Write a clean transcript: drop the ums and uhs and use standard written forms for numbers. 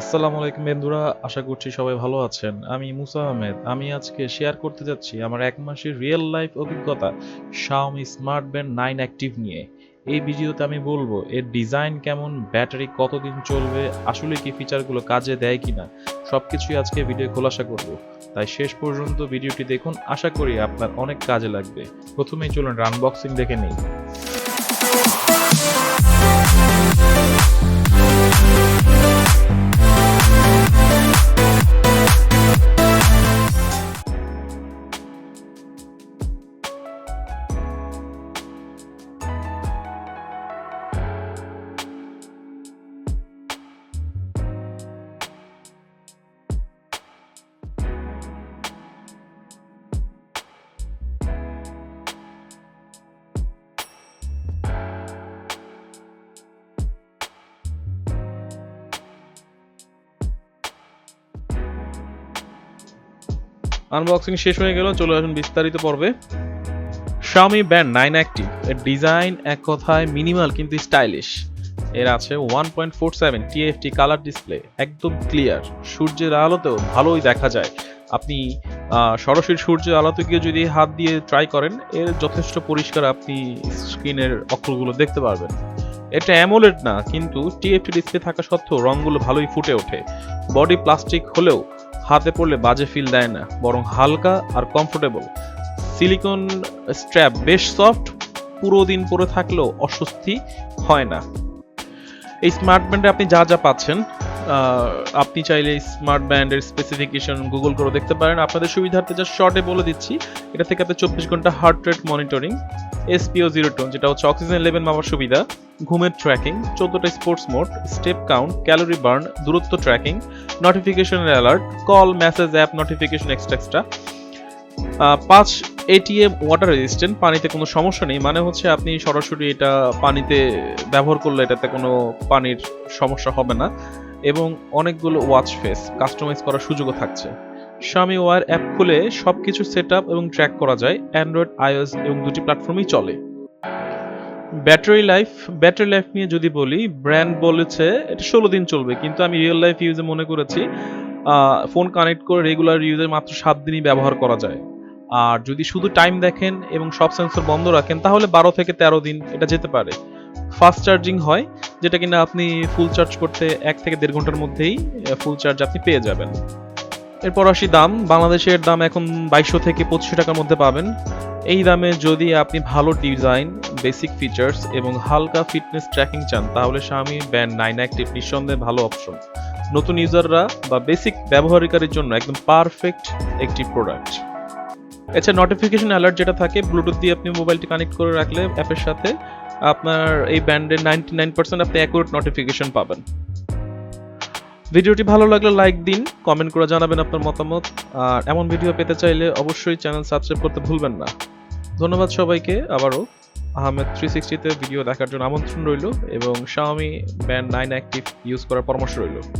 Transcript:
আসসালামু আলাইকুম বন্ধুরা, আশা করছি সবাই ভালো আছেন। আমি মুসা আহমেদ। আমি আজকে শেয়ার করতে যাচ্ছি আমার ১ মাসের রিয়েল লাইফ অভিজ্ঞতা Xiaomi Smart Band 9 Active নিয়ে। এই ভিডিওতে আমি বলবো এর ডিজাইন কেমন, ব্যাটারি কতদিন চলবে, আসলে কি ফিচারগুলো কাজে দেয় কিনা, সবকিছুই আজকে ভিডিও খোলাসা করব। তাই শেষ পর্যন্ত ভিডিওটি দেখুন, আশা করি আপনার অনেক কাজে লাগবে। প্রথমেই চলুন আনবক্সিং দেখে নেই। আনবক্সিং শেষ হয়ে গেল, চলে আসুন বিস্তারিত পর্বে। Xiaomi Band 9 Active এর ডিজাইন এক কথায় মিনিমাল কিন্তু স্টাইলিশ। এর আছে 1.47 TFT কালার ডিসপ্লে, একদম ক্লিয়ার, সূর্যের আলোতেও ভালোই দেখা যায়। আপনি সরাসরি সূর্যের আলোতে গিয়ে যদি হাত দিয়ে ট্রাই করেন, এর যথেষ্ট পরিষ্কার আপনি স্ক্রিনের অক্ষরগুলো দেখতে পারবেন। এটা অ্যামোলেড না, কিন্তু TFT ডিসপ্লে থাকা সত্ত্বেও রঙগুলো ভালোই ফুটে ওঠে। বডি প্লাস্টিক হলেও হাতে পড়লে বাজে ফিল দেয় না, বরং হালকা আর কমফোর্টেবল। সিলিকন স্ট্র্যাপ বেশ সফট, পুরো দিন পরে থাকলেও অস্বস্তি হয় না। এই স্মার্ট ব্যান্ডে আপনি যা যা পাচ্ছেন, আপনি চাইলে স্মার্ট ব্যান্ডের স্পেসিফিকেশন গুগল করে দেখতে পারেন। আপনাদের সুবিধার্থে যা শর্টে বলে দিচ্ছি, এটা থেকে আপনি 24 ঘন্টা হার্ট রেট মনিটরিং, SpO02 যেটা হচ্ছে অক্সিজেন লেভেল মাপার সুবিধা, ঘুমের ট্র্যাকিং, 14টা sports mode, step count, calorie burn, দূরত্ব ট্র্যাকিং, নোটিফিকেশনের alert, call, message, app notification extra. 5 ATM water resistant, পানিতে কোনো সমস্যা নেই, মানে হচ্ছে আপনি সরাসরি এটা পানিতে ব্যবহার করলে এটাতে কোনো পানির সমস্যা হবে না। এবং অনেকগুলো ওয়াচ ফেস কাস্টমাইজ করার সুযোগও থাকছে। Xiaomi Wear অ্যাপ খুলে সবকিছু সেটআপ এবং ট্র্যাক করা যায়। অ্যান্ড্রয়েড, iOS এবং দুটি প্ল্যাটফর্মেই চলে। ব্যাটারি লাইফ নিয়ে যদি বলি, ব্র্যান্ড বলেছে এটা 16 দিন চলবে, কিন্তু আমি রিয়েল লাইফ ইউজে মনে করেছি ফোন কানেক্ট করে রেগুলার ইউজে মাত্র 7 দিনই ব্যবহার করা যায়। আর যদি শুধু টাইম দেখেন এবং সব সেন্সর বন্ধ রাখেন, তাহলে 12 থেকে 13 দিন এটা যেতে পারে। ফাস্ট চার্জিং হয়, যেটা কিনা আপনি ফুল চার্জ করতে 1 থেকে 1.5 ঘন্টার মধ্যেই ফুল চার্জ আপনি পেয়ে যাবেন। এরপর আসি দাম। বাংলাদেশের দাম এখন 2200 থেকে 2500 টাকার মধ্যে পাবেন। এই দামে যদি আপনি ভালো ডিজাইন, বেসিক ফিচার্স এবং হালকা ফিটনেস ট্র্যাকিং চান, তাহলে Xiaomi Band 9 Active নিঃসন্দেহে ভালো অপশন। নতুন ইউজাররা বা বেসিক ব্যবহারকারীর জন্য একদম পারফেক্ট একটি প্রোডাক্ট। এছাড়া নোটিফিকেশন অ্যালার্ট যেটা থাকে, ব্লুটুথ দিয়ে আপনি মোবাইলটি কানেক্ট করে রাখলে অ্যাপের সাথে, আপনার এই ব্যান্ডের 99% আপনি অ্যাকুরেট নোটিফিকেশন পাবেন। ভিডিওটি ভালো লাগলে লাইক দিন, কমেন্ট করে জানাবেন আপনার মতামত। আর এমন ভিডিও পেতে চাইলে অবশ্যই চ্যানেল সাবস্ক্রাইব করতে ভুলবেন না। ধন্যবাদ সবাইকে। আবারও আহমেদ 360 তে ভিডিও দেখার জন্য আমন্ত্রণ রইল এবং Xiaomi Band 9 Active ইউজ করার পরামর্শ রইল।